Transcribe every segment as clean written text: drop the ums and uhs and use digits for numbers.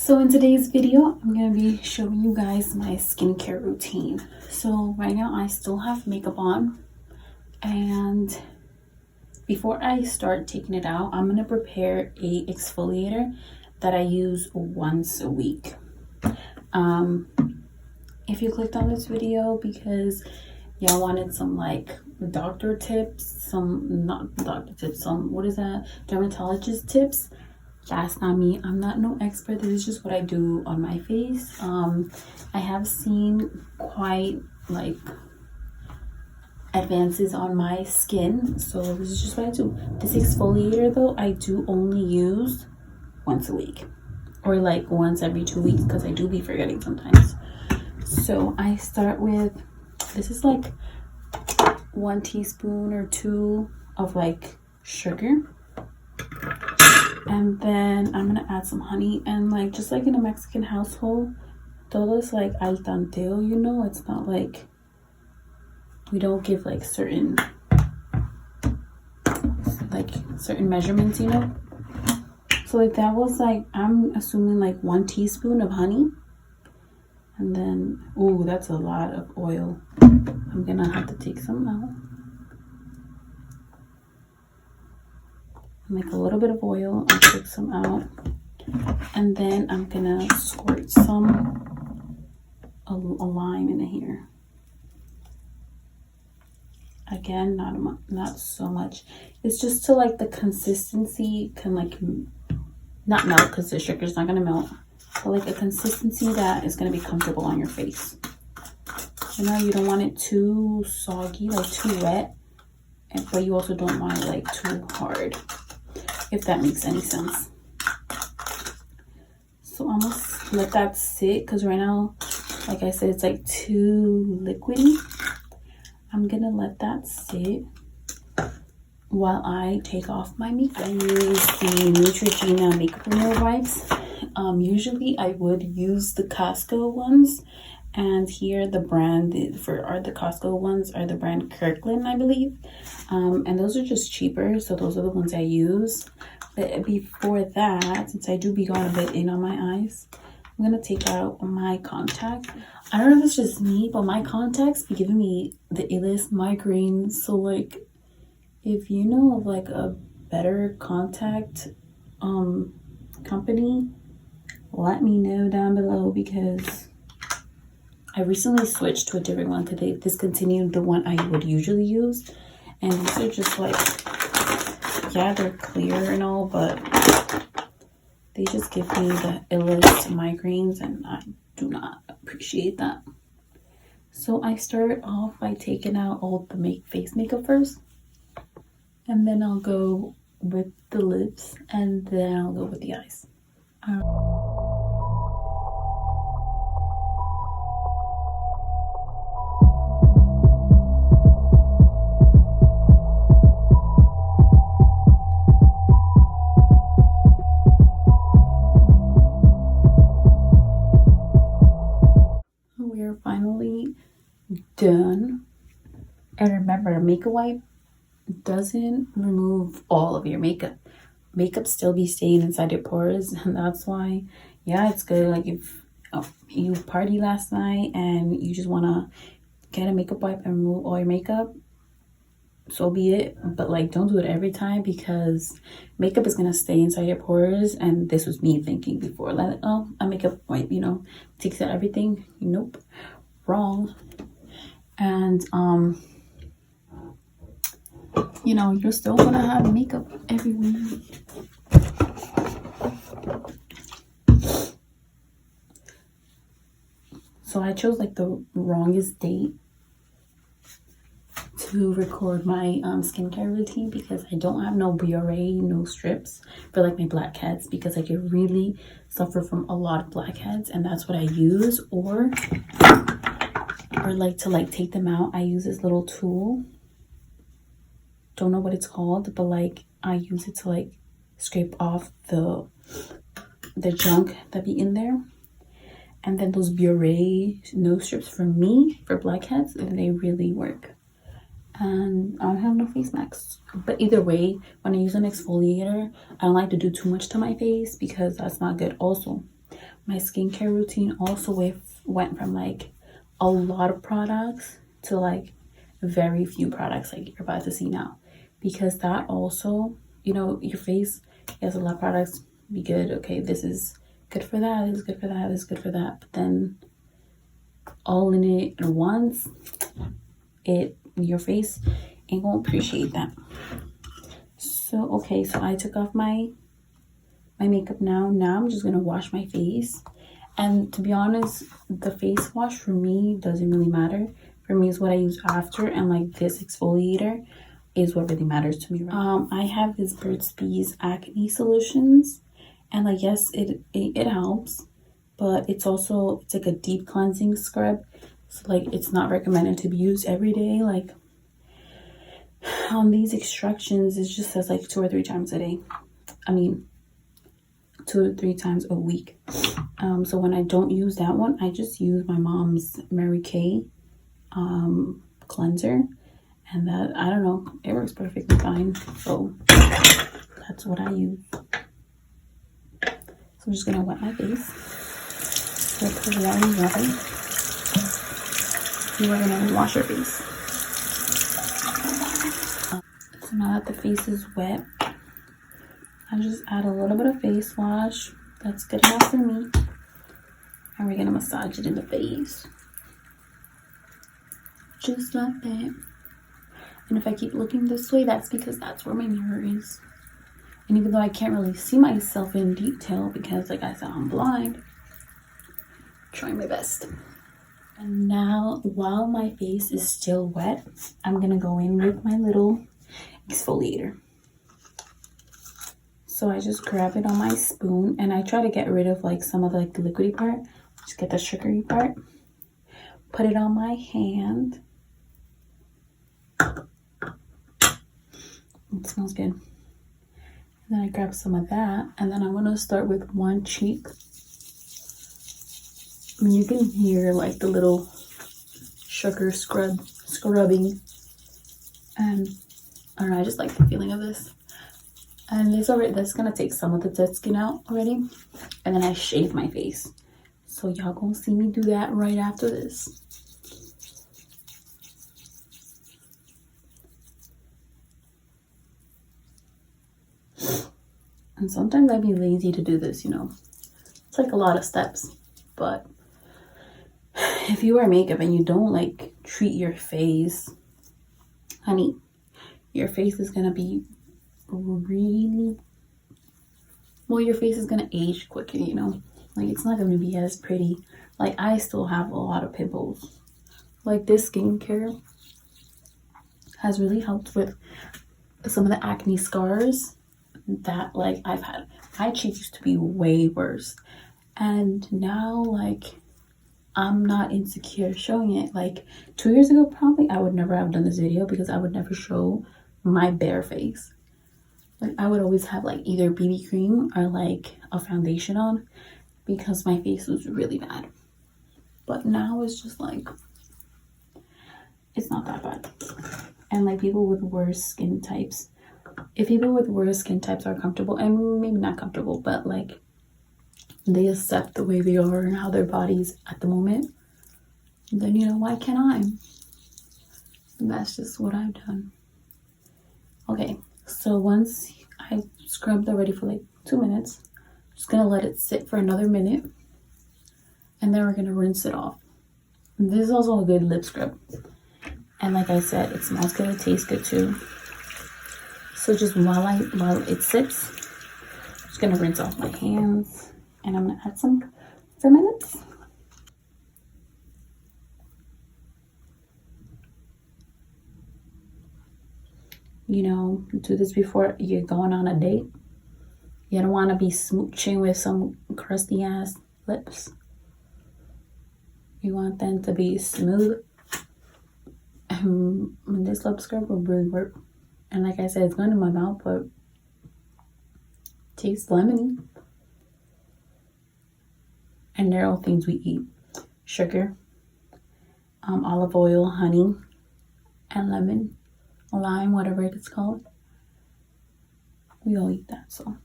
So in today's video, I'm going to be showing you guys my skincare routine. So right now I still have makeup on, and before I start taking it out, I'm going to prepare a exfoliator that I use once a week. If you clicked on this video because y'all wanted some like doctor tips, dermatologist tips, that's not me. I'm not no expert. This is just what I do on my face. I have seen quite like advances on my skin, so this is just what I do. This exfoliator though, I do only use once a week or like once every 2 weeks because I do be forgetting sometimes. So I start with, this is like 1 teaspoon or 2 of like sugar. And then I'm gonna add some honey, and like just like in a Mexican household, todo es like al tanteo, you know. It's not like we don't give like certain measurements, you know. So like that was like, I'm assuming like 1 teaspoon of honey, and then ooh, that's a lot of oil. I'm gonna have to take some out. Make a little bit of oil and take some out, and then I'm gonna squirt some a lime in here. Again, not so much. It's just to like the consistency can like not melt because the sugar's not gonna melt, but like a consistency that is gonna be comfortable on your face. You know, you don't want it too soggy, like too wet, but you also don't want it like too hard, if that makes any sense. So I'm gonna let that sit because right now, like I said, it's like too liquidy. I'm gonna let that sit while I take off my makeup. I use the Neutrogena makeup remover wipes. Usually I would use the Costco ones, and here the brand the Costco ones are the brand Kirkland, I believe. And those are just cheaper, so those are the ones I use. But before that, since I do be going a bit in on my eyes, I'm gonna take out my contact. I don't know if it's just me, but my contacts be giving me the illest migraines. So like, if you know of like a better contact company, let me know down below, because I recently switched to a different one because they discontinued the one I would usually use. And these are just like, yeah, they're clear and all, but they just give me the illest migraines, and I do not appreciate that. So I start off by taking out all the face makeup first, and then I'll go with the lips, and then I'll go with the eyes. We're finally done. And remember, a makeup wipe doesn't remove all of your makeup. Makeup still be staying inside your pores, and that's why, yeah, it's good. Like if you party last night and you just want to get a makeup wipe and remove all your makeup, so be it. But like, don't do it every time, because makeup is gonna stay inside your pores. And this was me thinking before, like, oh, a makeup wipe, you know, takes out everything. Nope, wrong. And you know, you're still gonna have makeup everywhere. So I chose like the wrongest date to record my skincare routine, because I don't have no BRA, no strips for like my blackheads, because I could really suffer from a lot of blackheads, and that's what I use. Or like to like take them out, I use this little tool. Don't know what it's called, but like I use it to like scrape off the junk that be in there. And then those BRA nose strips, for me, for blackheads, they really work. And I don't have no face masks. But either way, when I use an exfoliator, I don't like to do too much to my face, because that's not good also. my skincare routine also went from like a lot of products to like very few products like you're about to see now, because that also, you know, your face has a lot of products. Be good, okay, this is good for that, this is good for that, this is good for that, but then all in it at once, your face ain't gonna appreciate that. So okay, so I took off my makeup now. Now I'm just gonna wash my face. And to be honest, the face wash for me doesn't really matter. For me, is what I use after, and like this exfoliator is what really matters to me. Right? I have this Burt's Bees acne solutions, and like yes, it helps, but it's like a deep cleansing scrub. So like it's not recommended to be used every day. Like on these extractions, it just says like 2 or 3 times a day. I mean, 2 to 3 times a week. So when I don't use that one, I just use my mom's Mary Kay cleanser, and that, I don't know, it works perfectly fine. So that's what I use. So I'm just gonna wet my face. So put it out in water. And we're gonna wash our face. So now that the face is wet, I just add a little bit of face wash. That's good enough for me. And we're gonna massage it in the face. Just like that. And if I keep looking this way, that's because that's where my mirror is. And even though I can't really see myself in detail because, like I said, I'm blind, I'm trying my best. And now, while my face is still wet, I'm gonna go in with my little exfoliator. So I just grab it on my spoon, and I try to get rid of like some of the like the liquidy part. Just get the sugary part. Put it on my hand. It smells good. And then I grab some of that, and then I'm gonna start with one cheek. I mean, you can hear like the little sugar scrubbing, and I don't know, I just like the feeling of this. And that's gonna take some of the dead skin out already, and then I shave my face. So y'all gonna see me do that right after this. And sometimes I'd be lazy to do this, you know. It's like a lot of steps, but if you wear makeup and you don't like treat your face, honey, your face is gonna be really, well, your face is gonna age quicker, you know. Like it's not gonna be as pretty. Like I still have a lot of pimples. Like this skincare has really helped with some of the acne scars that like I've had. My cheeks used to be way worse, and now like I'm not insecure showing it. Like 2 years ago, probably I would never have done this video because I would never show my bare face. Like I would always have like either BB cream or like a foundation on because my face was really bad. But now it's just like, it's not that bad. And like people with worse skin types, if people with worse skin types are comfortable, and maybe not comfortable, but like they accept the way they are and how their body's at the moment, then you know, why can't I? And that's just what I've done. Okay, so once I scrubbed already for like 2 minutes, I'm just gonna let it sit for another minute, and then we're gonna rinse it off. And this is also a good lip scrub, and like I said, it smells good, it tastes good too. So just while it sits, I'm just gonna rinse off my hands, and I'm gonna add some for my lips. You know, do this before you're going on a date. You don't want to be smooching with some crusty ass lips. You want them to be smooth. And this lip scrub will really work. And like I said, it's going in my mouth, but it tastes lemony. And they're all things we eat: sugar, olive oil, honey, and lemon, lime, whatever it's called. We all eat that. So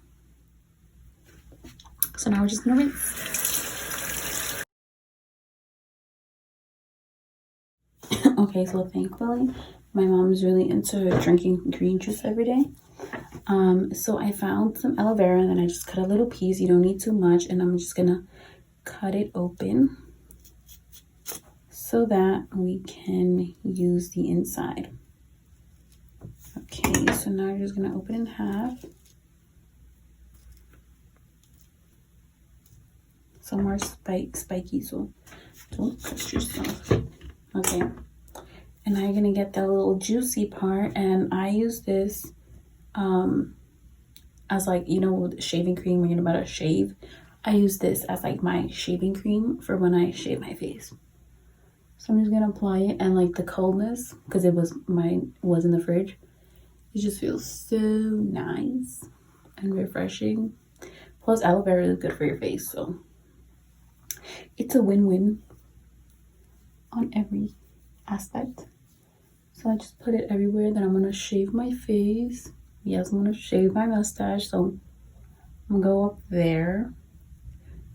now we're just gonna rinse. Okay, so thankfully my mom's really into drinking green juice every day. So I found some aloe vera, and then I just cut a little piece. You don't need too much, and I'm just gonna cut it open so that we can use the inside. Okay, so now you're just gonna open in half. Some more spiky, so don't cut yourself. Okay, and now you're gonna get that little juicy part, and I use this as like, you know, with shaving cream when you're about to shave. I use this as like my shaving cream for when I shave my face. So I'm just gonna apply it, and like the coldness, because it was in the fridge, it just feels so nice and refreshing. Plus aloe vera is good for your face, so it's a win-win on every aspect. So I just put it everywhere. Then I'm gonna shave my face. Yes, I'm gonna shave my mustache, so I'm gonna go up there,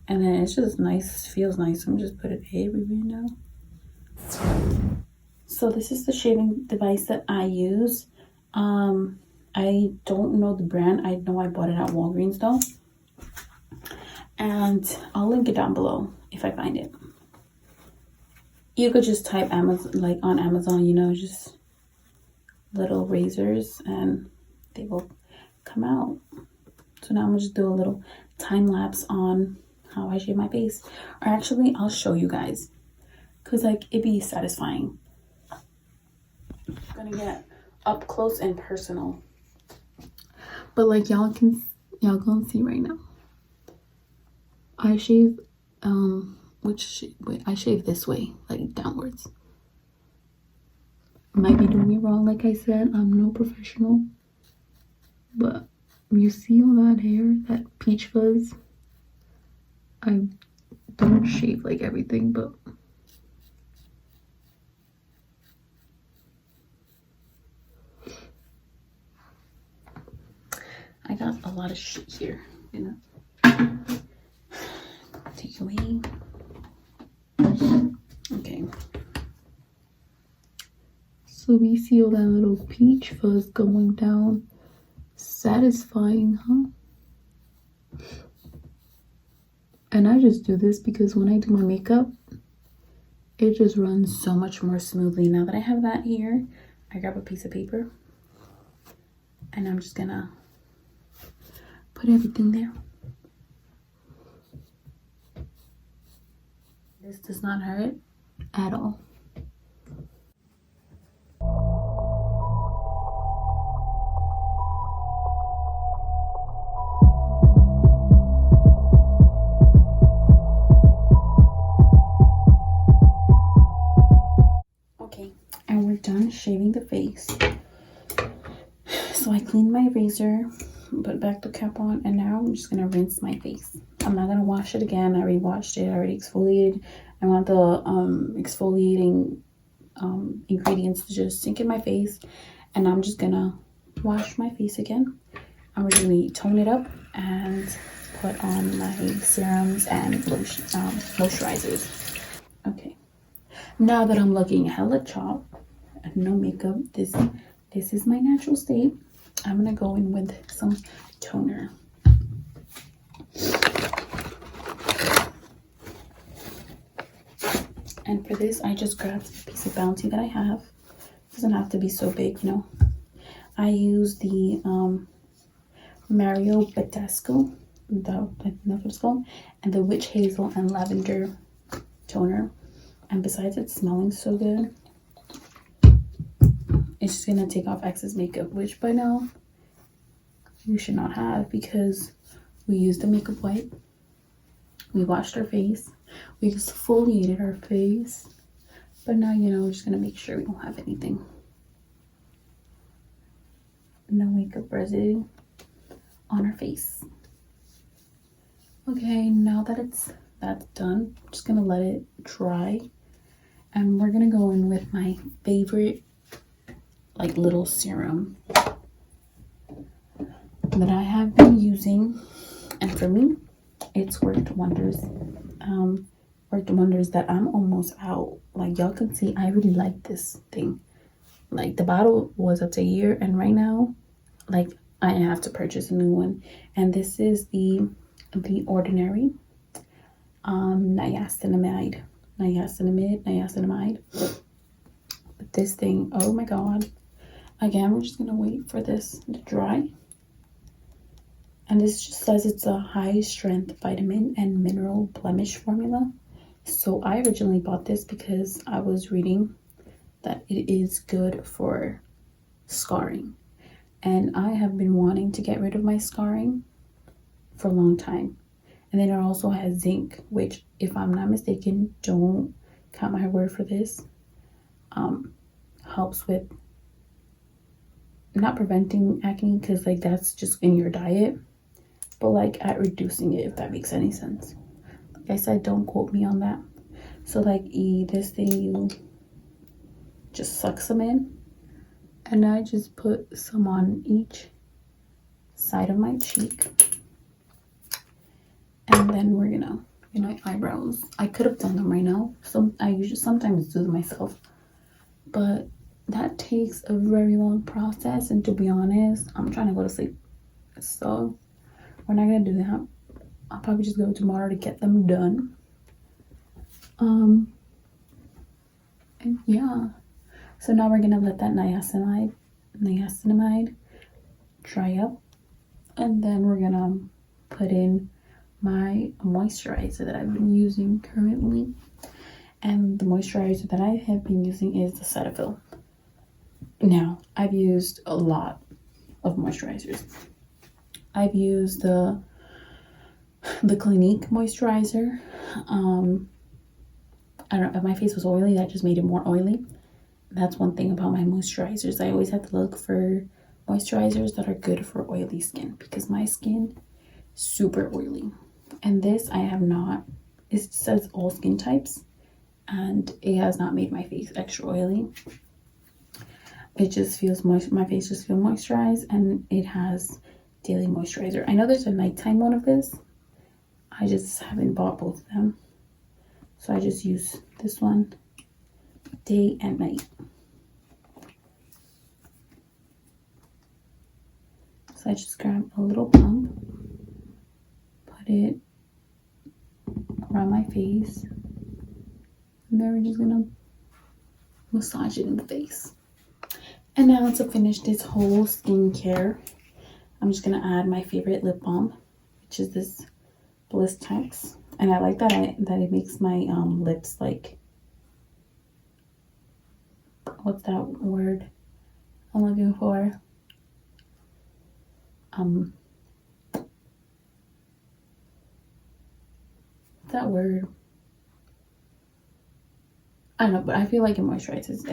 and then it's just nice, feels nice. I'm just put it everywhere now. So this is the shaving device that I use. I don't know the brand. I know I bought it at Walgreens though, and I'll link it down below if I find it. You could just type Amazon, like on Amazon, you know, just little razors, and they will come out. So now I'm gonna just do a little time lapse on how I shave my face. Or actually, I'll show you guys, cause like it'd be satisfying. I'm gonna get up close and personal, but like y'all gonna see right now. I shave I shave this way, like downwards. Might be doing it wrong, like I said, I'm no professional, but you see all that hair, that peach fuzz? I don't shave like everything, but I got a lot of shit here, you know. Take away. Okay. So we see all that little peach fuzz going down. Satisfying, huh? And I just do this because when I do my makeup, it just runs so much more smoothly. Now that I have that here, I grab a piece of paper, and I'm just gonna put everything there. This does not hurt at all. Okay, and we're done shaving the face. So I cleaned my razor, put back the cap on, and now I'm just gonna rinse my face. I'm not gonna wash it again. I already washed it. I already exfoliated. I want the exfoliating ingredients to just sink in my face, and I'm just gonna wash my face again. I'm gonna tone it up and put on my serums and moisturizers. Okay, now that I'm looking hella chop and no makeup, this is my natural state. I'm gonna go in with some toner. And for this, I just grabbed a piece of Bounty that I have. It doesn't have to be so big, you know. I use the Mario Badescu, that's what it's called, and the Witch Hazel and Lavender toner. And besides it smelling so good, it's just gonna take off excess makeup, which by now you should not have, because we used a makeup wipe, we washed our face, we exfoliated our face, but now, you know, we're just gonna make sure we don't have anything, no makeup residue on our face. Okay, now that that's done, I'm just gonna let it dry, and we're gonna go in with my favorite like little serum that I have been using, and for me it's worked wonders. worked wonders that I'm almost out. Like, y'all can see, I really like this thing. Like, the bottle was up to a year, and right now, like, I have to purchase a new one. And this is the Ordinary niacinamide. But this thing, oh my god. Again, we're just gonna wait for this to dry. And this just says it's a high strength vitamin and mineral blemish formula. So I originally bought this because I was reading that it is good for scarring. And I have been wanting to get rid of my scarring for a long time. And then it also has zinc, which, if I'm not mistaken, don't count my word for this, helps with not preventing acne, because like that's just in your diet, but like at reducing it, if that makes any sense. Like I said, don't quote me on that. So like this thing, you just suck some in, and I just put some on each side of my cheek, and then we're gonna my eyebrows. I could have done them right now. I sometimes do them myself, but that takes a very long process, and to be honest, I'm trying to go to sleep, so we're not gonna do that. I'll probably just go tomorrow to get them done. And yeah, so now we're gonna let that niacinamide dry up, and then we're gonna put in my moisturizer that I've been using currently. And the moisturizer that I have been using is the Cetaphil. Now, I've used a lot of moisturizers. I've used the Clinique moisturizer. I don't know, if my face was oily, that just made it more oily. That's one thing about my moisturizers. I always have to look for moisturizers that are good for oily skin, because my skin is super oily. And this I have not. It says all skin types, and it has not made my face extra oily. It just feels my face just feels moisturized, and it has daily moisturizer. I know there's a nighttime one of this. I just haven't bought both of them, so I just use this one day and night. So I just grab a little pump, put it around my face, and then we're just gonna massage it in the face. And now to finish this whole skincare, I'm just gonna add my favorite lip balm, which is this Bliss Tex. And I like that it makes my lips like, what's that word I'm looking for? That word, I don't know, but I feel like it moisturizes.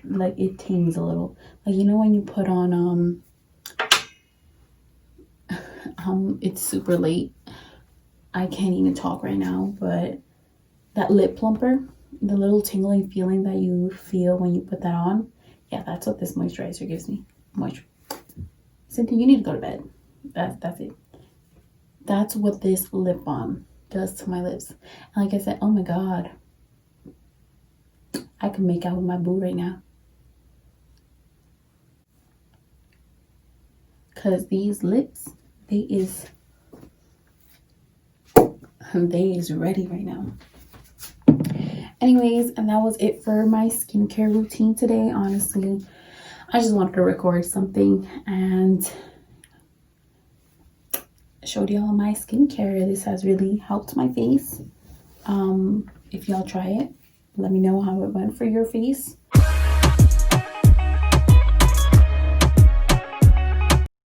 Like it tings a little. Like, you know when you put on it's super late. I can't even talk right now, but that lip plumper, the little tingling feeling that you feel when you put that on, yeah, that's what this moisturizer gives me. Cynthia, you need to go to bed. That's it. That's what this lip balm does to my lips. And like I said, oh my god, I can make out with my boo right now, because these lips, they is ready right now. Anyways, and that was it for my skincare routine today. Honestly, I just wanted to record something and showed y'all my skincare. This has really helped my face. If y'all try it, let me know how it went for your face.